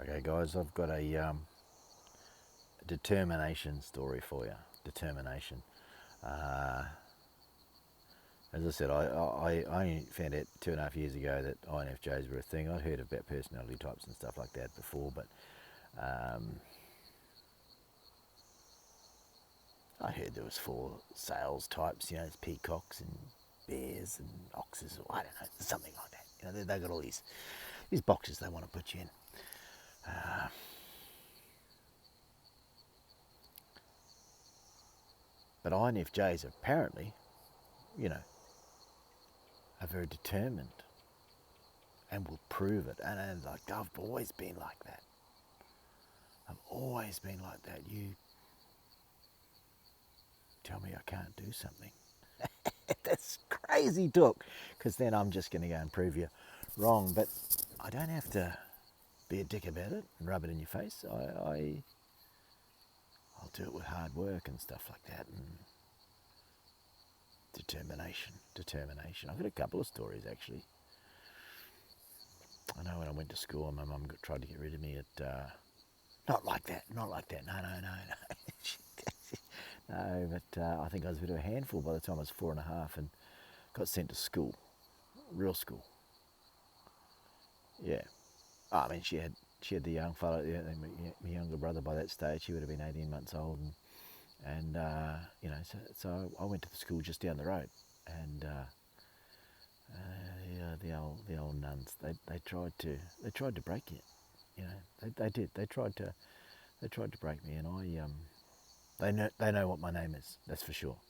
Okay, guys, I've got a determination story for you. Determination. Uh, as I said, I only found out 2.5 years ago that INFJs were a thing. I'd heard about personality types and stuff like that before, but um, I heard there was 4 sales types. There's peacocks and bears and oxes, or I don't know, something like that. They've got all these boxes they want to put you in. But INFJs apparently, you know, are very determined and will prove it. And like, I've always been like that. I've always been like that. You tell me I can't do something. That's crazy talk, because then I'm just going to go and prove you wrong. But I don't have to be a dick about it and rub it in your face. I'll do it with hard work and stuff like that, and determination. I've got a couple of stories actually. I know when I went to school, my mum tried to get rid of me at not like that. No. No, but I think I was a bit of a handful by the time I was 4.5 and got sent to school, real school. Yeah. I mean, she had the young fella, my younger brother by that stage. He would have been 18 months old, and so I went to the school just down the road, and the old nuns, they tried to break it. They did. They tried to break me, and they know what my name is. That's for sure.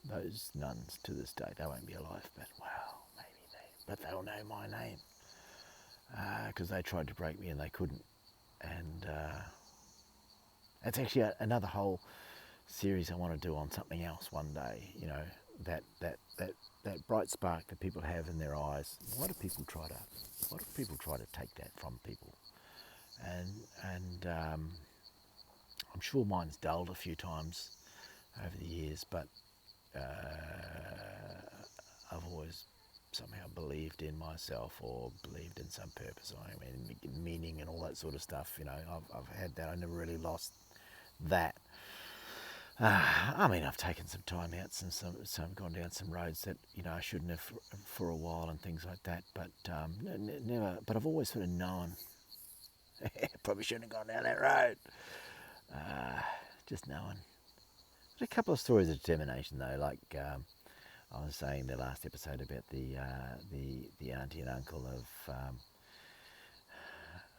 Those nuns to this day, they won't be alive, but wow, but they'll know my name, because they tried to break me and they couldn't. And that's actually another whole series I want to do on something else one day. That bright spark that people have in their eyes. Why do people try to take that from people? And I'm sure mine's dulled a few times over the years, but I've always somehow believed in myself, or believed in some purpose, meaning and all that sort of stuff. I've had that. I never really lost that. I've taken some time out and some gone down some roads that I shouldn't have for a while and things like that. But never. But I've always sort of known. Probably shouldn't have gone down that road. Just knowing. There's a couple of stories of determination though, like I was saying the last episode about the auntie and uncle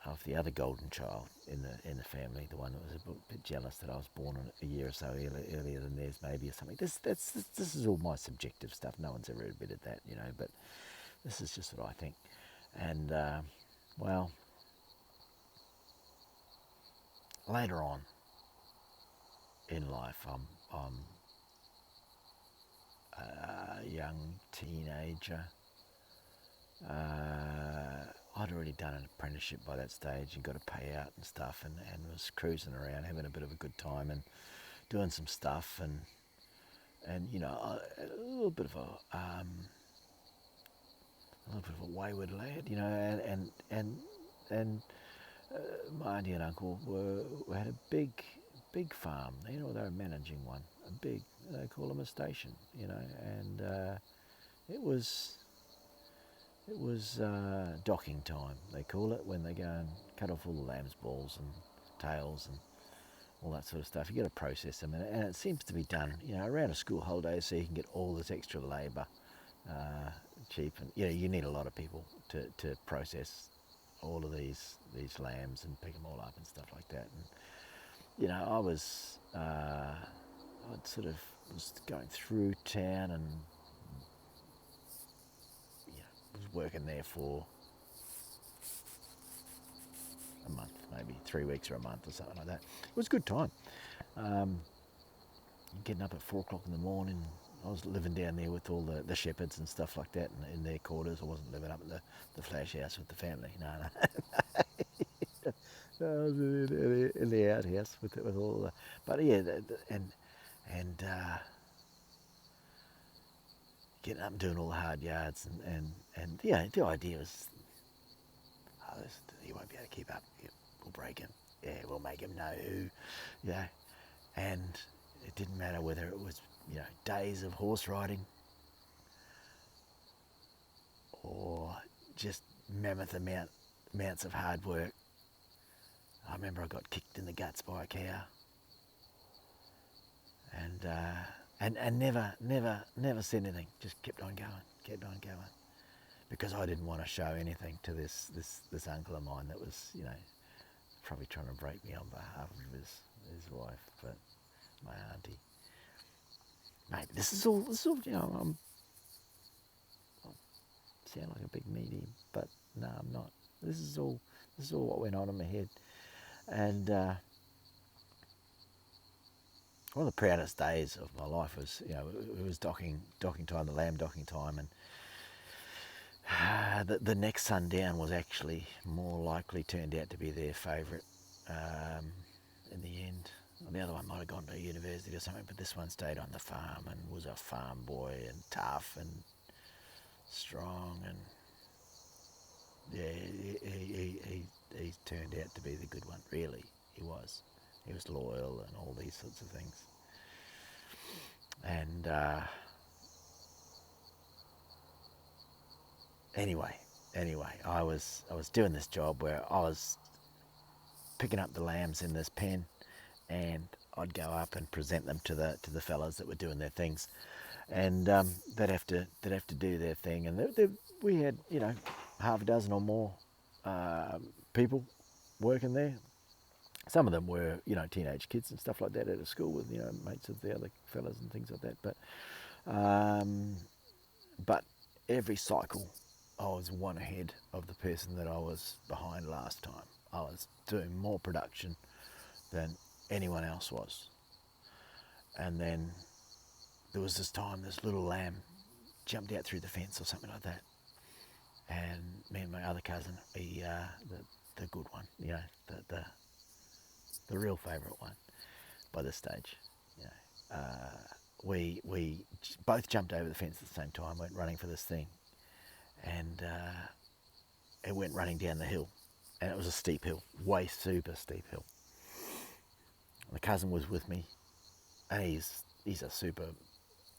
of the other golden child in the family, the one that was a bit jealous that I was born a year or so earlier than theirs, maybe, or something. This is all my subjective stuff. No one's ever admitted that, but this is just what I think. And well, later on in life, I'm a young teenager. I'd already done an apprenticeship by that stage and got a payout and stuff, and was cruising around having a bit of a good time and doing some stuff, and a little bit of a wayward lad, and my auntie and uncle had a big farm. They were managing one, a big, they call them a station, and it was docking time, they call it, when they go and cut off all the lamb's balls and tails and all that sort of stuff. You got to process them, and it seems to be done, around a school holiday, so you can get all this extra labour cheap. And you need a lot of people to process all of these lambs and pick them all up and stuff like that. And I was I'd sort of was going through town, and was working there for a month, maybe 3 weeks or a month or something like that. It was a good time. Getting up at 4 o'clock in the morning. I was living down there with all the shepherds and stuff like that in their quarters. I wasn't living up in the flash house with the family. No. I was in the outhouse with all the. But yeah, and getting up and doing all the hard yards, and the idea was, you won't be able to keep up. We'll break him. Yeah, we'll make him know who, you know. And it didn't matter whether it was, days of horse riding or just mammoth amounts of hard work. I remember I got kicked in the guts by a cow, and never said anything. Just kept on going, because I didn't want to show anything to this uncle of mine that was, probably trying to break me on behalf of his wife, but my auntie. Mate, this is all, I sound like a big meaty, but no, I'm not. This is all what went on in my head. And one of the proudest days of my life was, it was docking time, the lamb docking time, and the next son down was actually more likely turned out to be their favourite in the end. The other one might have gone to university or something, but this one stayed on the farm and was a farm boy and tough and strong, and yeah, he turned out to be the good one. Really, he was. He was loyal and all these sorts of things. And anyway, I was doing this job where I was picking up the lambs in this pen, and I'd go up and present them to the fellas that were doing their things, and they'd have to do their thing, and we had half a dozen or more people working there. Some of them were teenage kids and stuff like that at a school with mates of the other fellas and things like that. But every cycle, I was one ahead of the person that I was behind last time. I was doing more production than anyone else was. And then there was this time, this little lamb jumped out through the fence or something like that. And me and my other cousin, the good one, the real favourite one by this stage, we both jumped over the fence at the same time, went running for this thing, and it went running down the hill, and it was a steep hill, way super steep hill. And the cousin was with me, and he's a super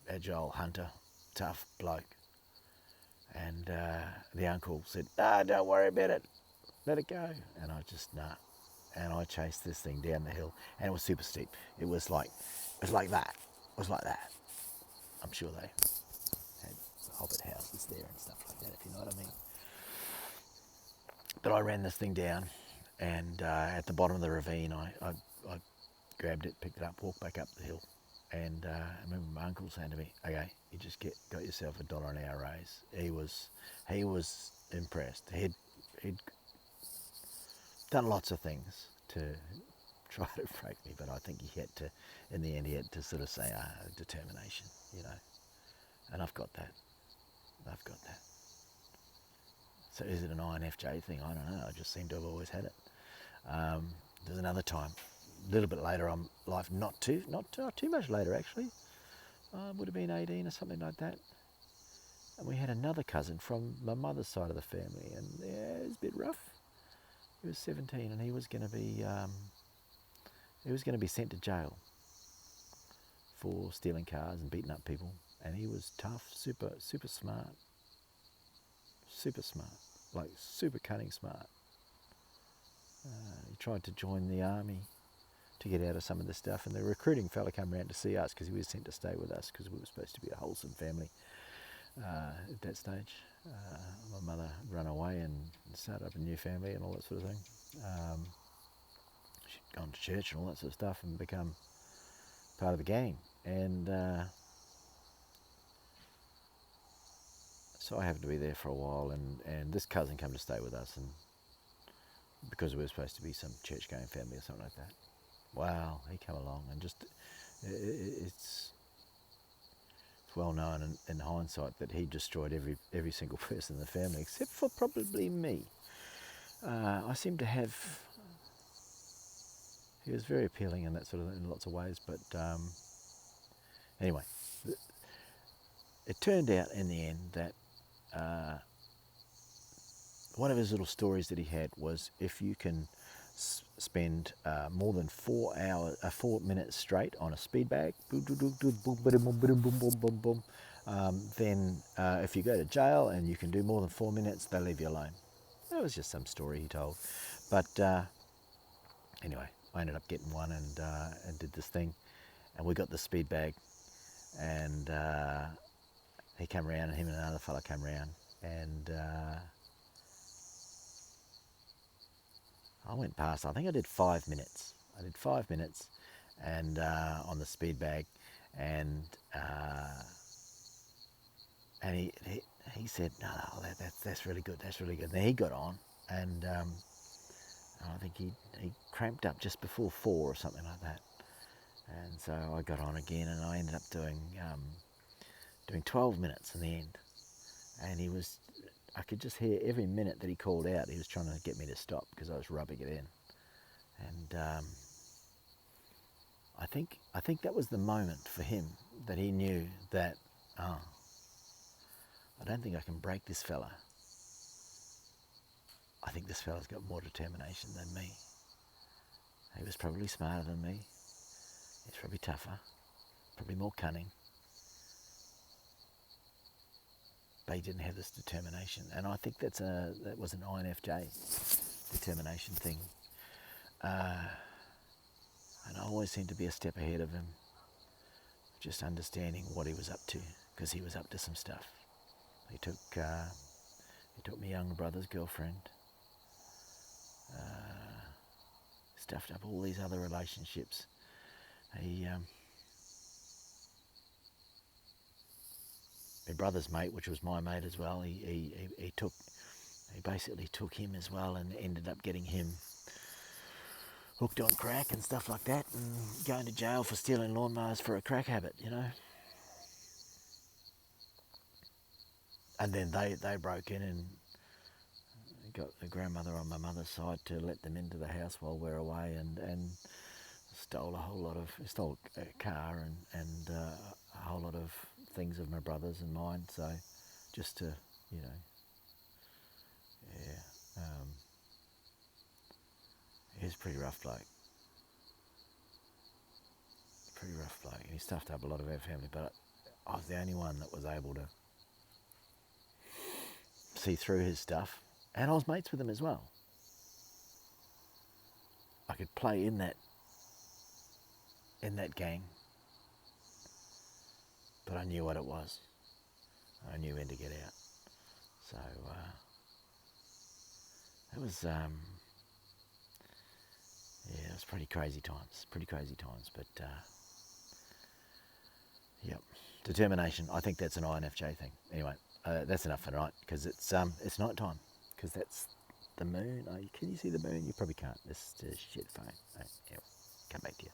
agile hunter, tough bloke. And the uncle said, don't worry about it, let it go. And I just, nah. And I chased this thing down the hill, and it was super steep. It was like that. I'm sure they had hobbit houses there and stuff like that, if you know what I mean. But I ran this thing down, and at the bottom of the ravine, I grabbed it, picked it up, walked back up the hill. And I remember my uncle saying to me, okay, you just got yourself $1 an hour raise. He was impressed. He'd done lots of things to try to break me, but I think in the end he had to sort of say, determination, and I've got that. So is it an INFJ thing? I don't know, I just seem to have always had it. There's another time, a little bit later on life, not too much later actually, would have been 18 or something like that, and we had another cousin from my mother's side of the family, and yeah, it was a bit rough. He was 17, and he was going to be sent to jail for stealing cars and beating up people. And he was tough, super smart, like super cunning smart. He tried to join the army to get out of some of the stuff, and the recruiting fella came around to see us because he was sent to stay with us because we were supposed to be a wholesome family at that stage. My mother ran away and started up a new family and all that sort of thing. She'd gone to church and all that sort of stuff and become part of the gang. And so I happened to be there for a while, and this cousin came to stay with us, and because we were supposed to be some church-going family or something like that. Wow, he came along and just, it's well known in hindsight that he destroyed every single person in the family except for probably me. I seem to have. He was very appealing in that sort of in lots of ways, but anyway, it turned out in the end that one of his little stories that he had was if you can spend more than 4 minutes straight on a speed bag, then if you go to jail and you can do more than 4 minutes, they'll leave you alone. That was just some story he told. But anyway, I ended up getting one and did this thing, and we got the speed bag, and he came around, and him and another fella came around, and I went past. I think I did 5 minutes. I did 5 minutes, and on the speed bag, and he said, no, that's really good. That's really good. And then he got on, and I think he cramped up just before 4 or something like that. And so I got on again, and I ended up doing 12 minutes in the end. And I could just hear every minute that he called out, he was trying to get me to stop because I was rubbing it in. And I think that was the moment for him that he knew that, I don't think I can break this fella. I think this fella's got more determination than me. He was probably smarter than me. He's probably tougher, probably more cunning. But he didn't have this determination. And I think that was an INFJ determination thing. And I always seemed to be a step ahead of him, just understanding what he was up to, because he was up to some stuff. He took my younger brother's girlfriend, stuffed up all these other relationships. My brother's mate, which was my mate as well, he basically took him as well, and ended up getting him hooked on crack and stuff like that, and going to jail for stealing lawnmowers for a crack habit, you know. And then they broke in and got the grandmother on my mother's side to let them into the house while we're away, and stole a car and a whole lot of things of my brother's and mine. So just to, you know, he was pretty rough bloke. And he stuffed up a lot of our family, but I was the only one that was able to see through his stuff, and I was mates with him as well. I could play in that gang, but I knew what it was. I knew when to get out. So it was it was pretty crazy times. But yep, determination. I think that's an INFJ thing. Anyway, that's enough for tonight, because it's night time, because that's the moon. Can you see the moon? You probably can't. This is shit phone. Anyway, come back to you.